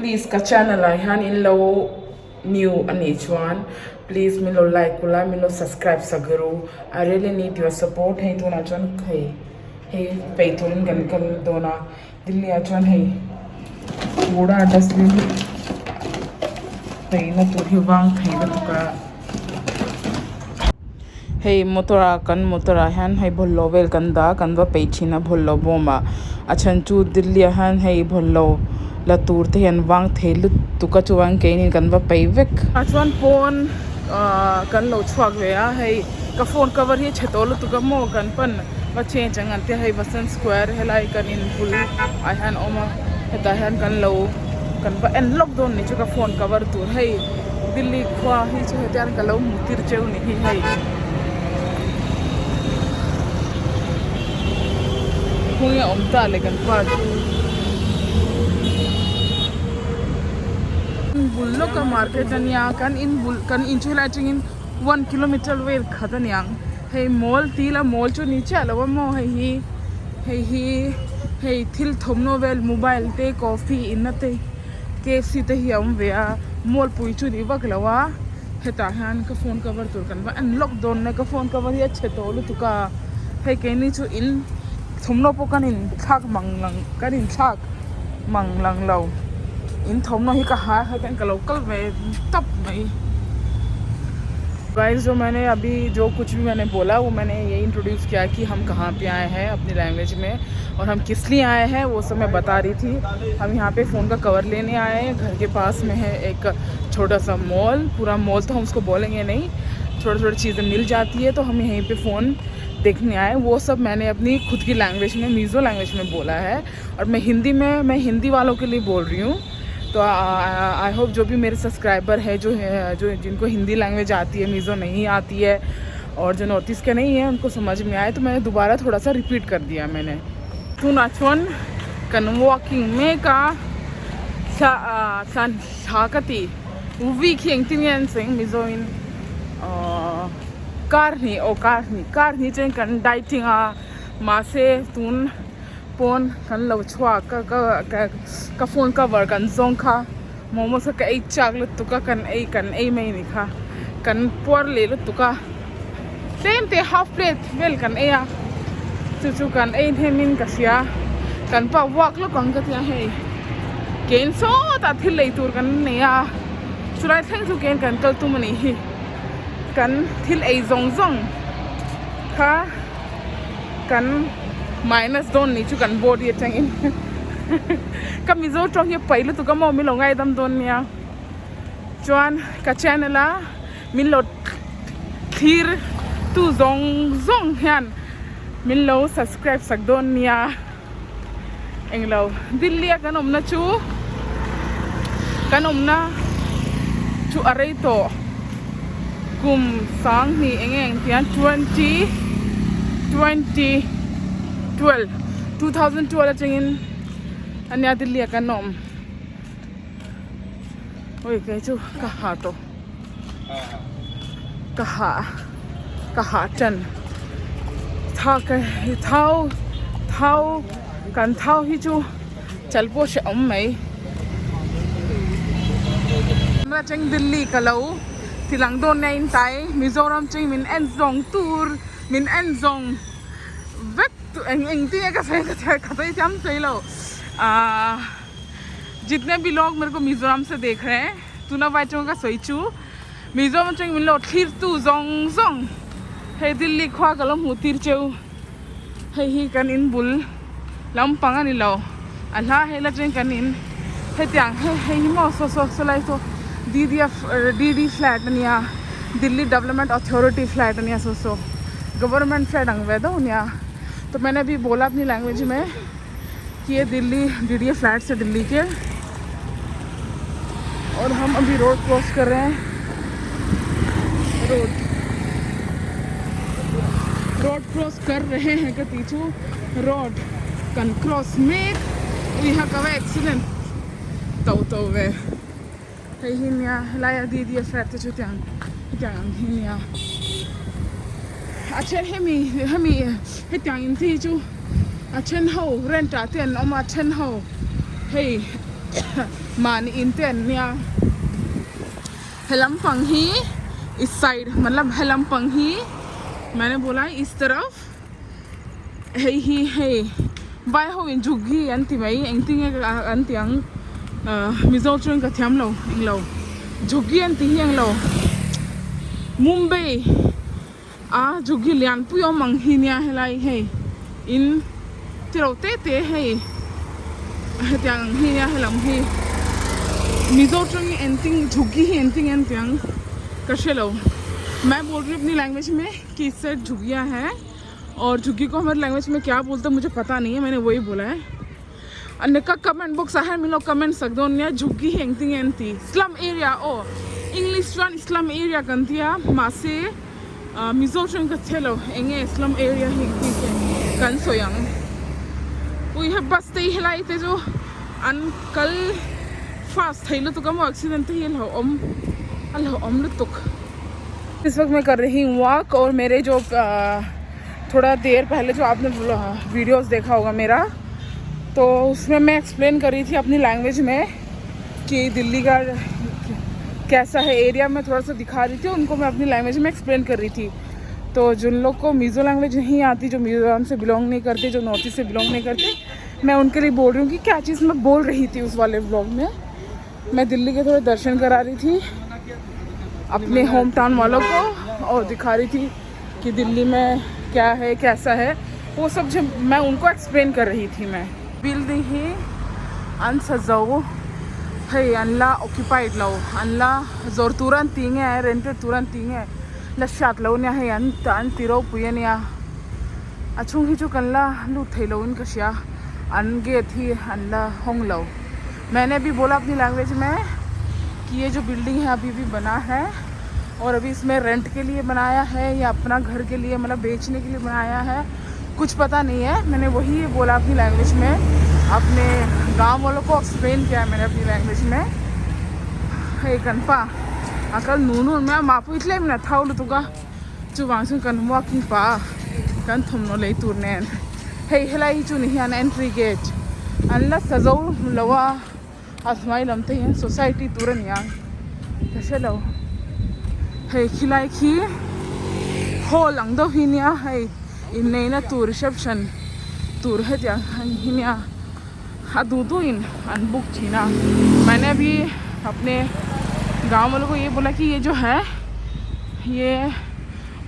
Please ka channel ai han in lo new ani chuan please me lo like kula me lo subscribe sagaru. I really need your support. Hey to na chuan khai hey peitun gan kan dona dilli a chuan hey kura dustbin peina tu hi wang thaina tuka hey motora han hey bollo vel kanda kanwa peichina bollo boma achan chu dilli han hey bollo la tur te han wang thelu tuka chuwang kein kanwa peivek achwan pon kan lo chhuak ve a hey ka phone cover hi chetol tuka mo kan pan ba che changan te hey Vasan Square helai kan in full I han oma heta han kan lo kan ba en lockdown ni chu ka phone cover tur hey dilli khwa hi chu hetan ka lo mutir cheu ni hi hey punya omta le kan pa bullo ka market ania kan in chulating in 1 kilometer way khadan yang hey mall tila mall chu niche alawa mo hey thil thomno vel mobile te coffee inate KFC te hiam vea mall pui chu ni waklawa heta han ka phone cover tur kan ba an lockdown na ka phone cover ya chetolu tuka hey keni chu in thomno po kan in thak manglang kan in thak manglang lo in thomno hi ka ha kan ka local में तब नहीं guys जो मैंने अभी जो कुछ भी मैंने बोला वो मैंने ये इंट्रोड्यूस किया कि हम कहाँ पे आए हैं अपनी लैंग्वेज में और हम किस लिए आए हैं वो सब मैं बता रही थी। हम यहाँ पे फ़ोन का कवर लेने आए हैं। घर के पास में है एक छोटा सा मॉल, पूरा मॉल तो हम उसको बोलेंगे नहीं, छोटी चीज़ें मिल जाती है तो हम यहीं पे फ़ोन देखने आए। वो सब मैंने अपनी खुद की लैंग्वेज में मिज़ो लैंग्वेज में बोला है और मैं हिंदी वालों के लिए बोल रही हूँ। तो आई होप जो भी मेरे सब्सक्राइबर है जो जिनको हिंदी लैंग्वेज आती है मिज़ो नहीं आती है और जो नॉर्थ ईस्ट के नहीं है उनको समझ में आए तो मैंने दोबारा थोड़ा सा रिपीट कर दिया मैंने। तू नाचवन कन वॉकिंग में का छाकती वी खेंग तिंगन सिंग मिज़ो इन कारनी चें कन डाइटिंग मासे तुन phone kan lo chwa ka phone cover kan zong kha momo sa ka ei chak lu tuka kan ei mai ni kha kan por le lu tuka tem te half plate vel kan eya chu kan ei themin ka sia kan pa wak lu kan ka tia hei ken so ta thil lei tur kan ne ya churai thang chu ken kan kal tu mani hi kan thil ei zong kha kan minus don ni chu kan board ye tang in ka mizo tong ye pailo tu ka mo mi lo ngai dam don nia chuan ka channel a min lo thir tu zong hian min lo subscribe sak don nia englo dilli kanom na chu arei to kum sang ni engeng tian 2012 chingin anya dilli ka nom oi ke chu ka ha to ka ha chan tha ka thau kan thau hi chu chalpo she om mai na chang dilli ka lo tilang don na in tai Mizoram ching min en zong tur min en zong vek तो एंग का सही कतई हम सही लो जितने भी लोग मेरे को मिजोरम से देख रहे हैं तुना वाइचों का सही चू मिजोरम चंग मिलो थीर तू जोंग हे दिल्ली ख्वा कलम हुतीर चेउ हे ही कनिन बुल लम पंगा नि लो अल्लाह हे ला चंग कनिन हे त्यांग हे मो सो लाई सो डीडी फ्लैट निया दिल्ली डेवलपमेंट अथॉरिटी फ्लैट निया सो गवर्नमेंट फ्लैट अंग वेदो निया तो मैंने अभी बोला अपनी लैंग्वेज में कि ये दिल्ली डीडीए फ्लैट से दिल्ली के और हम अभी रोड क्रॉस कर रहे हैं रोड क्रॉस कर रहे हैं कि पीछू रोड कन क्रॉस में यहाँ का एक्सीडेंट तो वे हिन्या लाया दीदी फ्लैट से छुट्यां हिन्या अच्छे हमी हे त्यांग थी चू अच्छे हो रेंट आते हैं अमा अच्छे हो हे मान इनते अन्य हेलम पंगी इस साइड मतलब हेलम पंगी मैंने बोला इस तरफ है ही है बाय हो इन जुगी अंति भाई एंटिंग अंति अंग मिजो चुन का थ्याम लो इंग लो जुगी अंति ही इंग लो मुंबई जुगी लियान पुयो मंगी निया है लाई है इन तिरोते ते है त्याग ही निया है लम्ही मिजो चुन एंटिंग जुगी ही एंटिंग एंटिंग कैसे लो मैं बोल रही हूँ अपनी लैंग्वेज में कि इस साइड झुग्गियाँ हैं और झुग्गी को हमारी लैंग्वेज में क्या बोलते हैं मुझे पता नहीं है, मैंने वही बोला है। अन्य का कमेंट बॉक्स है मिलो कमेंट सकते हो झुग्गी हेंगती एंती स्लम एरिया ओ इंग्लिश वन स्लम एरिया कंतिया मासे मिजोरम का चलो एंगे स्लम एरिया हेंगती के कंसोयंग कोई है बस ते हिलाई ते जो अनकल फास्ट है लो तो कम एक्सीडेंट ही लो अल्लाह तुक। इस वक्त मैं कर रही हूँ वॉक और मेरे जो थोड़ा देर पहले जो आपने वीडियोस देखा होगा मेरा तो उसमें मैं एक्सप्लेन कर रही थी अपनी लैंग्वेज में कि दिल्ली का कैसा है एरिया में थोड़ा सा दिखा रही थी उनको मैं अपनी लैंग्वेज में एक्सप्लेन कर रही थी। तो जिन लोग को मिज़ो लैंग्वेज नहीं आती जो मिज़ोरम से बिलोंग नहीं करते जो नॉर्थ ईस्ट से बिलोंग नहीं करते मैं उनके लिए बोल रही हूँ कि क्या चीज़ मैं बोल रही थी उस वाले व्लॉग में। मैं दिल्ली के थोड़े दर्शन करा रही थी अपने होम टाउन वालों को और दिखा रही थी कि दिल्ली में क्या है कैसा है वो सब जब मैं उनको एक्सप्लेन कर रही थी। मैं बिल्डिंग ही अनसजाओ है अनला ऑक्यूपाइड लो अनला जोर तुरंत तींगे है रेंटेड तुरंत तींगे लशात लो ने है अन तान तिरो पुयनिया अछुंग ही जो कल्ला लू थे लो इनका शिया अनगे थी अनला होंग लो। मैंने भी बोला अपनी लैंग्वेज में कि ये जो बिल्डिंग है अभी भी बना है और अभी इसमें रेंट के लिए बनाया है या अपना घर के लिए मतलब बेचने के लिए बनाया है कुछ पता नहीं है। मैंने वही बोला अपनी लैंग्वेज में अपने गांव वालों को एक्सप्लेन किया है मैंने अपनी लैंग्वेज में। हे कनपा अकल नूनू मैं मापू इतले में था उल तुगा जो वांसु कनवा की पा कन थुमनो ले तुरने हे हिलाई चु नहीं आन एंट्री गेट अनला सजो लवा असमाई लमते हैं सोसाइटी तुरन यार कैसे लो है खिलाई खी हो लंग दो हिनिया है इन्हें ना टूर रिसेप्शन टूर है क्या हिनिया अदूदू इन अनबुक थी ना। मैंने अभी अपने गांव वालों को ये बोला कि ये जो है ये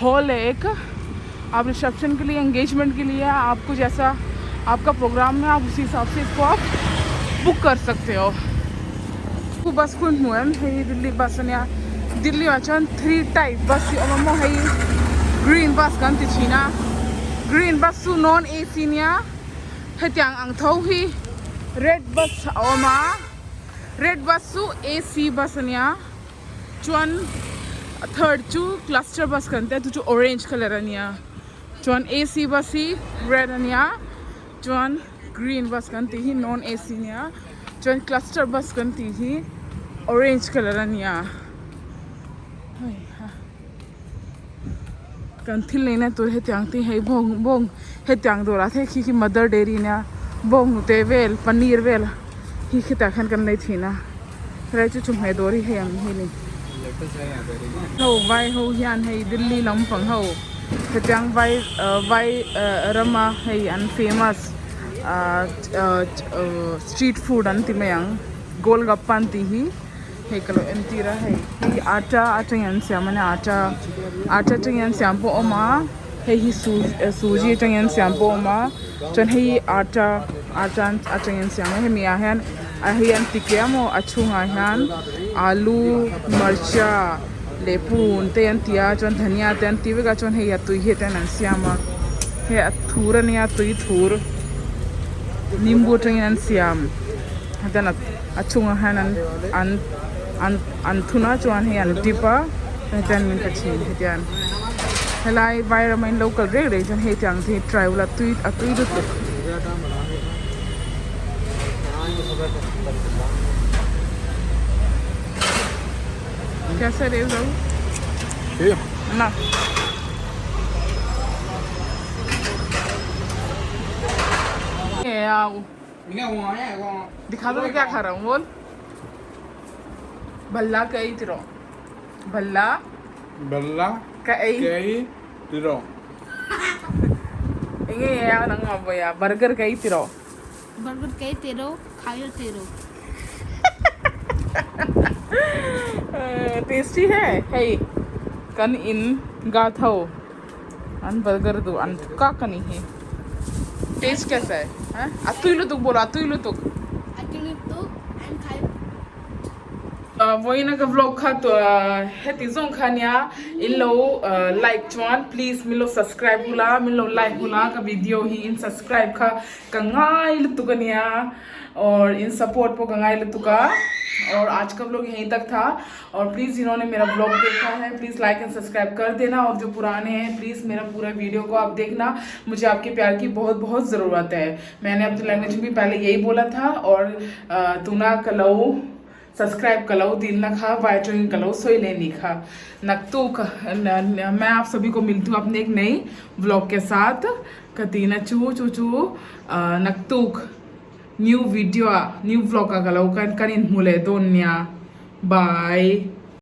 हॉल है एक आप रिसेप्शन के लिए एंगेजमेंट के लिए आपको जैसा आपका प्रोग्राम है आप उसी हिसाब से इसको आप बुक कर सकते हो। बस कुछ मुएम है दिल्ली बस या दिल्ली वाचन 3 टाइप बस ओमो है ग्रीन बस kan tichina green bus su non AC nia hetyang ang thau hi red bus oma red bus su AC bus nia chuan third chu cluster bus kan te chu orange color ania chuan AC bus hi red ania chuan green bus kan ti hi non AC nia chuan cluster bus kan ti hi orange color ania कंथिल लेना तो है त्यांगती है Bong Bong है त्यांग दोरा थे कि mother dairy ना Bong ते वेल पनीर वेल ही कि ताखन कर नहीं थी ना रह चु चुम है दोरी है हम ही नहीं हो वाई हो यान है दिल्ली लंपंग हो है त्यांग वाई रमा है अन फेमस स्ट्रीट फूड अंति में यंग गोलगप्पा अंति ही है कलो एंटीरा है ही आटा यान से मैंने आटा यान शैम्पू ओमा है ही सूजी यान शैम्पू ओमा चन है आटा यान शैम्पू है मिया है अहियान टिकियामो अछुंगा हैन आलू मरचा लेपून ते अंतिया चन धनिया ते अंतिवे का चन है या तुई है ते नंसियामा है अथूरन या तुई थूर नींबू यान श्याम हदन अछुंगा हैन अनथुना चुआन है अनटिपा हतन में कछिन हतन हलाई वायरमेंट लोकल रेग रेजन है त्यांग थी ट्राइवल अतुई दु कैसे रे जाऊ ना ये आओ दिखा दो क्या खा रहा हूँ बोल Balla kay tiro. Balla Bella kay. kay tiro. Inge ya nang mabaya. Burger kay tiro. Burger कई तेरो खायो तेरो टेस्टी है hey kan in gathao an burger do an का कनी है टेस्ट कैसा है हैं अतुइलो तुक बोलो अतुइलो तुक अकेले तो एंड खायो वही ना का vlog खा तो है तीजों खानिया इन लो लाइक चुन प्लीज मिलो सब्सक्राइब हुला मिलो लाइक हुला का वीडियो ही इन सब्सक्राइब खा कंगाई लुतुकनिया और इन सपोर्ट पो कंगाई लुतुका और आज का व्लॉग यहीं तक था और प्लीज़ जिन्होंने मेरा व्लॉग देखा है प्लीज़ लाइक एंड सब्सक्राइब कर देना और जो पुराने हैं प्लीज़ मेरा पूरा वीडियो को आप देखना मुझे आपके प्यार की बहुत बहुत ज़रूरत है मैंने अपनी लैंग्वेज में भी पहले यही बोला था और तुना कलो सब्सक्राइब कलो दिल न खा वाइटरिंग कलो सोई लेनी खा नकतुक मैं आप सभी को मिलती हूँ अपने एक नई व्लॉग के साथ कतीना चू चू चू नकतुक न्यू वीडियो न्यू व्लॉग का कलो कन कनिन मुले दोन्या बाय